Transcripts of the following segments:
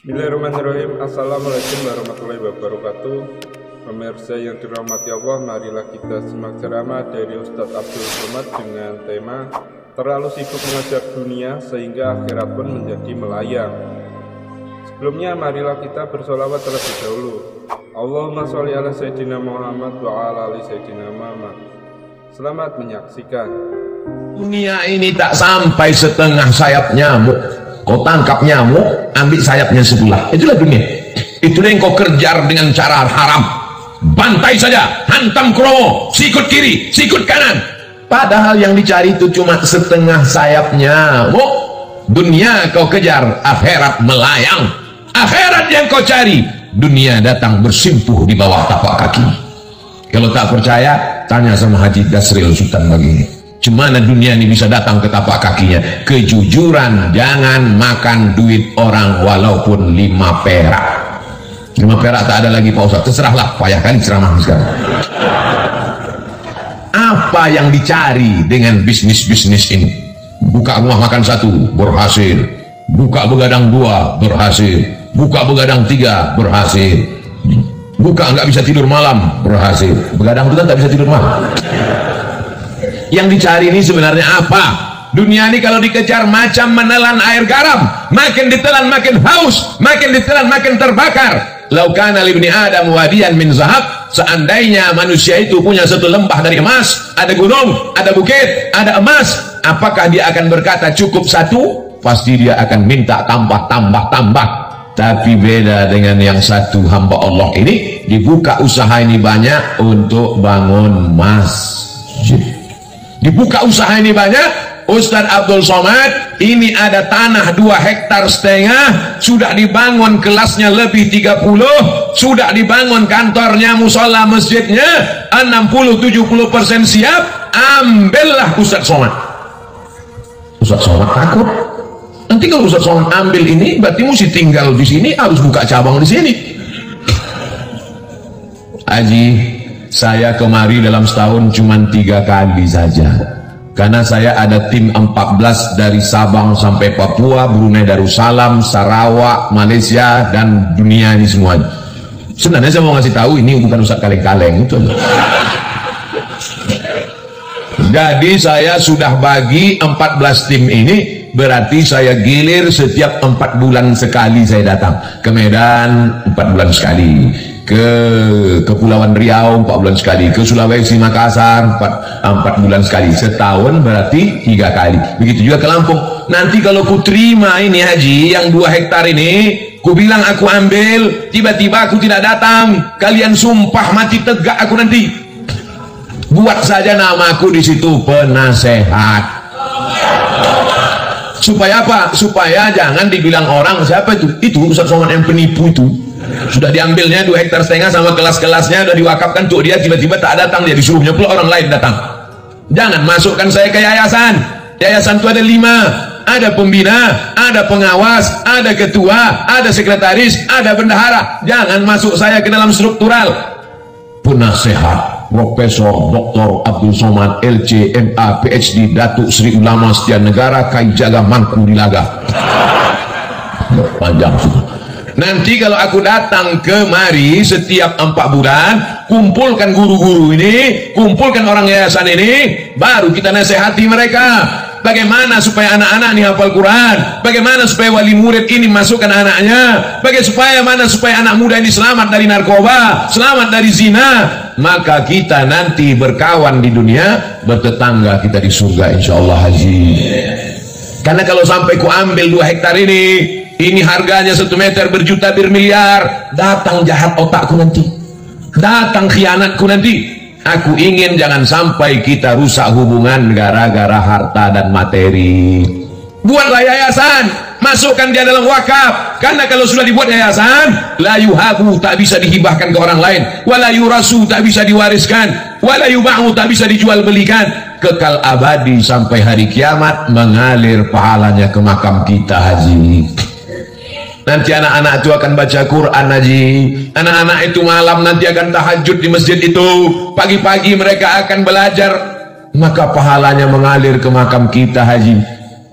Bismillahirrahmanirrahim. Assalamualaikum warahmatullahi wabarakatuh. Pemirsa yang dirahmati Allah, marilah kita simak ceramah dari Ustadz Abdul Somad dengan tema terlalu sibuk mengejar dunia sehingga akhirat pun menjadi melayang. Sebelumnya marilah kita bersolawat terlebih dahulu. Allahumma sholli ala Sayyidina Muhammad wa ala ali Sayyidina Muhammad. Selamat menyaksikan. Dunia ini tak sampai setengah sayap nyamuk. Kau tangkap nyamuk, ambil sayapnya sebelah. Itulah dunia. Itulah yang kau kejar dengan cara haram. Bantai saja, hantam kromo, sikut kiri, sikut kanan. Padahal yang dicari itu cuma setengah sayap nyamuk. Dunia kau kejar, akhirat melayang. Akhirat yang kau cari, dunia datang bersimpuh di bawah tapak kaki. Kalau tak percaya, tanya sama Haji Dasril Sultan Bagini. Cemana dunia ini bisa datang ke tapak kakinya? Kejujuran, jangan makan duit orang walaupun 5 perak. 5 perak tak ada lagi Pak Ustaz, terserahlah, payah kali ceramah sekarang. Apa yang dicari dengan bisnis-bisnis ini? Buka rumah makan 1, berhasil. Buka begadang 2, berhasil. Buka begadang 3, berhasil. Buka nggak bisa tidur malam, berhasil. Begadang itu kan tak bisa tidur malam. Yang dicari ini sebenarnya apa? Dunia ini kalau dikejar macam menelan air garam, makin ditelan makin haus, makin ditelan makin terbakar. Laukana libni Adam wadiyan min zahab, seandainya manusia itu punya satu lembah dari emas, ada gunung, ada bukit, ada emas, apakah dia akan berkata cukup 1? Pasti dia akan minta tambah. Tapi beda dengan yang satu hamba Allah ini, dibuka usaha ini banyak untuk bangun masjid. Dibuka usaha ini banyak. Ustadz Abdul Somad ini ada tanah 2,5 hektar, sudah dibangun kelasnya lebih 30, sudah dibangun kantornya, musola masjidnya 60-70% siap. Ambillah Ustadz Somad. Ustadz Somad takut nanti kalau Ustadz Somad ambil ini berarti mesti tinggal di sini, harus buka cabang di sini. Haji, saya kemari dalam setahun cuma 3 kali saja, karena saya ada tim 14 dari Sabang sampai Papua, Brunei Darussalam, Sarawak, Malaysia, dan dunia ini semuanya. Sebenarnya saya mau ngasih tahu ini bukan Ustaz kaleng-kaleng itu. Jadi saya sudah bagi 14 tim ini, berarti saya gilir setiap 4 bulan sekali saya datang ke Medan, 4 bulan sekali, ke Kepulauan Riau 4 bulan sekali, ke Sulawesi Makassar 4 bulan sekali, setahun berarti 3 kali. Begitu juga ke Lampung. Nanti kalau ku terima ini Haji yang 2 hektar ini, ku bilang aku ambil, tiba-tiba aku tidak datang, kalian sumpah mati tegak aku nanti. Buat saja namaku di situ penasehat. Supaya apa? Supaya jangan dibilang orang siapa itu Ustadz Somad yang penipu itu. Sudah diambilnya 2,5 hektar sama kelas-kelasnya sudah diwakafkan untuk dia, tiba-tiba tak datang, dia disuruhnya pula orang lain datang. Jangan masukkan saya ke yayasan. Yayasan itu ada 5, ada pembina, ada pengawas, ada ketua, ada sekretaris, ada bendahara. Jangan masuk saya ke dalam struktural. Penasehat Profesor Dr. Abdul Somad LC MA PhD Datuk Sri Ulama Setia Negara Kai Jaga Mangku Dilaga. Panjang sudah. Nanti kalau aku datang kemari setiap 4 bulan, kumpulkan guru-guru ini, kumpulkan orang yayasan ini, baru kita nasihati mereka. Bagaimana supaya anak-anak ini hafal Quran, bagaimana supaya wali murid ini masukkan anaknya, bagaimana supaya anak muda ini selamat dari narkoba, selamat dari zina. Maka kita nanti berkawan di dunia, bertetangga kita di surga insyaallah Haji. Karena kalau sampai ku ambil 2 hektar ini harganya 1 meter berjuta bermiliar, datang jahat otakku nanti, datang khianatku nanti. Aku ingin jangan sampai kita rusak hubungan gara-gara harta dan materi. Buatlah yayasan, masukkan dia dalam wakaf, karena kalau sudah dibuat yayasan, la yuhabu tak bisa dihibahkan ke orang lain, wala yurasu tak bisa diwariskan, wala yuba'u tak bisa dijual belikan, kekal abadi sampai hari kiamat mengalir pahalanya ke makam kita Haji. Nanti anak-anak itu akan baca Quran Haji, anak-anak itu malam nanti akan tahajud di masjid itu, pagi-pagi mereka akan belajar, maka pahalanya mengalir ke makam kita Haji.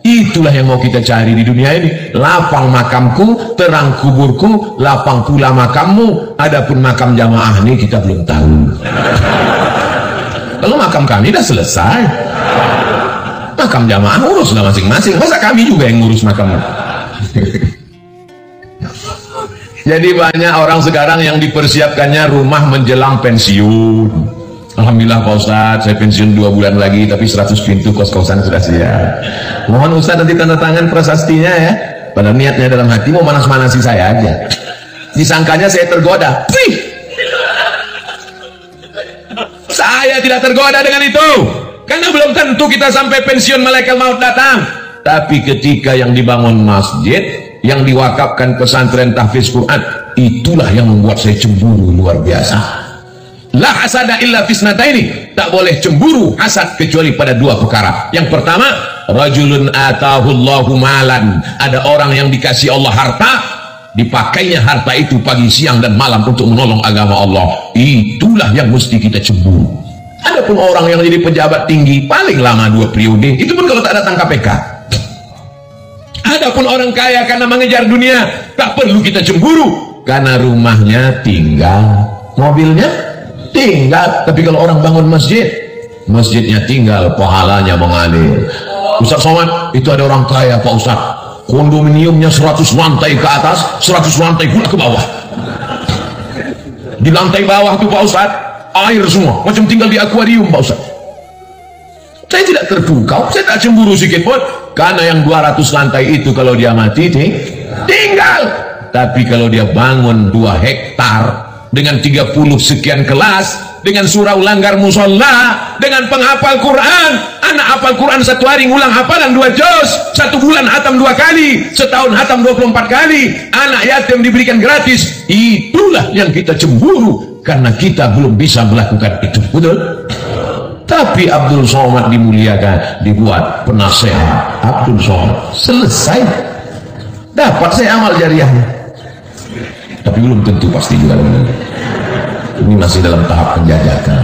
Itulah yang mau kita cari di dunia ini. Lapang makamku, terang kuburku, lapang pula makammu. Adapun makam jamaah ini kita belum tahu. Kalau makam kami dah selesai, makam jamaah uruslah masing-masing. Masa kami juga yang ngurus makam? Jadi banyak orang sekarang yang dipersiapkannya rumah menjelang pensiun. Alhamdulillah Pak Ustadz, saya pensiun 2 bulan lagi, tapi 100 pintu kos-kosan sudah siap. Mohon Ustadz nanti tanda tangan prasastinya ya. Padahal niatnya dalam hati mau manas-manasi saya aja. Disangkanya saya tergoda. Saya tidak tergoda dengan itu, karena belum tentu kita sampai pensiun malaikat maut datang. Tapi ketika yang dibangun masjid, yang diwakafkan pesantren tahfiz Quran, itulah yang membuat saya cemburu luar biasa. La hasada illa fisnataini, tak boleh cemburu hasad kecuali pada 2 perkara. Yang pertama, rajulun atahullahu malan, ada orang yang dikasih Allah harta, dipakainya harta itu pagi siang dan malam untuk menolong agama Allah. Itulah yang mesti kita cemburu. Adapun orang yang jadi pejabat tinggi paling lama 2 periode, itu pun kalau tak datang KPK. Adapun orang kaya karena mengejar dunia, tak perlu kita cemburu, karena rumahnya tinggal, mobilnya tinggal. Tapi kalau orang bangun masjid, masjidnya tinggal, pahalanya mengalir. Ustaz Somad, itu ada orang kaya Pak Ustaz, kondominiumnya 100 lantai ke atas, 100 lantai pula ke bawah. Di lantai bawah tuh Pak Ustaz, air semua, macam tinggal di akuarium Pak Ustaz. Saya tidak terpukau, saya tak cemburu sedikit pun, karena yang 200 lantai itu kalau dia mati tinggal. Tapi kalau dia bangun 2 hektar dengan 30 sekian kelas, dengan surau langgar musola, dengan penghafal Quran, anak hafal Quran 1 hari ngulang hafalan 2 juz, 1 bulan hatam 2 kali, setahun hatam 24 kali, anak yatim diberikan gratis. Itulah yang kita cemburu, karena kita belum bisa melakukan itu. Betul? Tapi Abdul Somad dimuliakan, dibuat penasehat Abdul Somad, selesai, dapat saya amal jariahnya. Tapi belum tentu pasti juga. Ini masih dalam tahap penjajakan.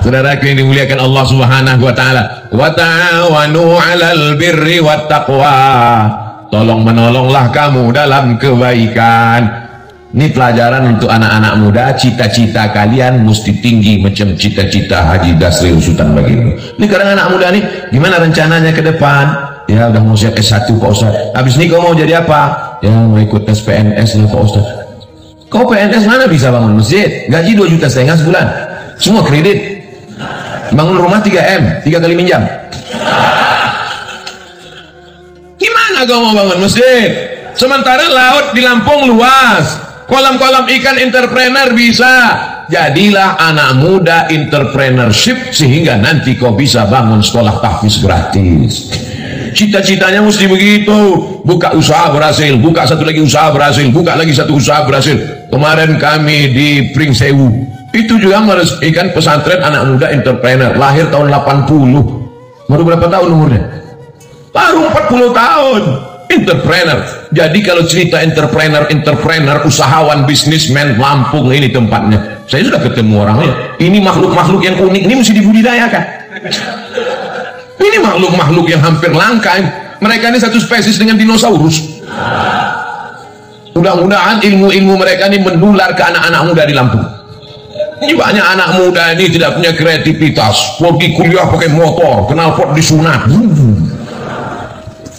Saudara yang dimuliakan Allah Subhanahu wa taala, wa ta'awanu 'alal birri wat taqwa. Tolong menolonglah kamu dalam kebaikan. Ini pelajaran untuk anak-anak muda. Cita-cita kalian mesti tinggi macam cita-cita Haji Dasril Sultan Baginda. Ini kadang anak muda nih, gimana rencananya ke depan? Ya udah mau siap S1 Pak Ustaz. Habis ini kau mau jadi apa? Ya mau ikut tes PNS lah Pak Ustaz. Kau PNS mana bisa bangun masjid? Gaji 2,5 juta sebulan, semua kredit. Bangun rumah 3M, 3 kali minjam. Gimana kau mau bangun masjid? Sementara laut di Lampung luas, kolam-kolam ikan entrepreneur bisa. Jadilah anak muda entrepreneurship, sehingga nanti kau bisa bangun sekolah tahfiz gratis. Cita-citanya mesti begitu. Buka usaha berhasil, buka satu lagi usaha berhasil, buka lagi satu usaha berhasil. Kemarin kami di Pringsewu itu juga meresmikan pesantren anak muda entrepreneur, lahir tahun 80. Baru berapa tahun umurnya? Baru 40 tahun. Entrepreneur. Jadi kalau cerita entrepreneur, usahawan, bisnismen, Lampung ini tempatnya. Saya sudah ketemu orangnya. Ini makhluk-makhluk yang unik, ini mesti dibudidayakan. Ini makhluk-makhluk yang hampir langka. Mereka ini satu spesies dengan dinosaurus. Mudah-mudahan ilmu-ilmu mereka ini menular ke anak-anak muda di Lampung. Ini banyak anak muda ini tidak punya kreativitas, pergi kuliah pakai motor, knalpot disunat,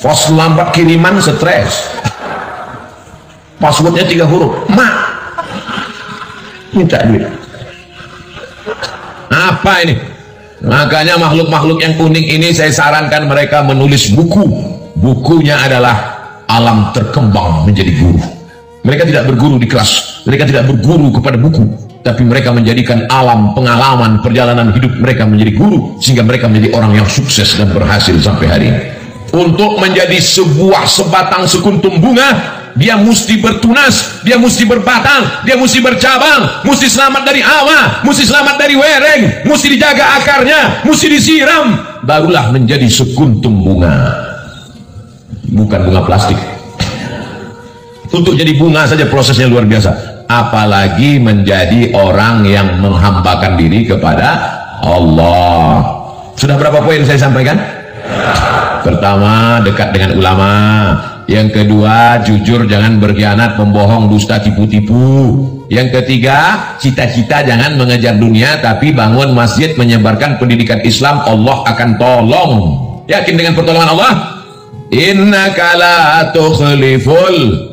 pas lambat kiriman stres, passwordnya 3 huruf, mak minta duit. Apa ini? Makanya makhluk-makhluk yang unik ini saya sarankan mereka menulis buku. Bukunya adalah Alam Terkembang Menjadi Guru. Mereka tidak berguru di kelas, mereka tidak berguru kepada buku, tapi mereka menjadikan alam, pengalaman, perjalanan hidup mereka menjadi guru, sehingga mereka menjadi orang yang sukses dan berhasil sampai hari ini. Untuk menjadi sebuah sebatang sekuntum bunga, dia mesti bertunas, dia mesti berbatang, dia mesti bercabang, mesti selamat dari hawa, mesti selamat dari wereng, mesti dijaga akarnya, mesti disiram, barulah menjadi sekuntum bunga, bukan bunga plastik. Untuk jadi bunga saja prosesnya luar biasa, apalagi menjadi orang yang menghambakan diri kepada Allah. Sudah berapa poin saya sampaikan? Pertama, dekat dengan ulama. Yang kedua, jujur, jangan berkhianat, membohong, dusta, tipu-tipu. Yang ketiga, cita-cita jangan mengejar dunia, tapi bangun masjid, menyebarkan pendidikan Islam. Allah akan tolong. Yakin dengan pertolongan Allah? Innaka la tukhliful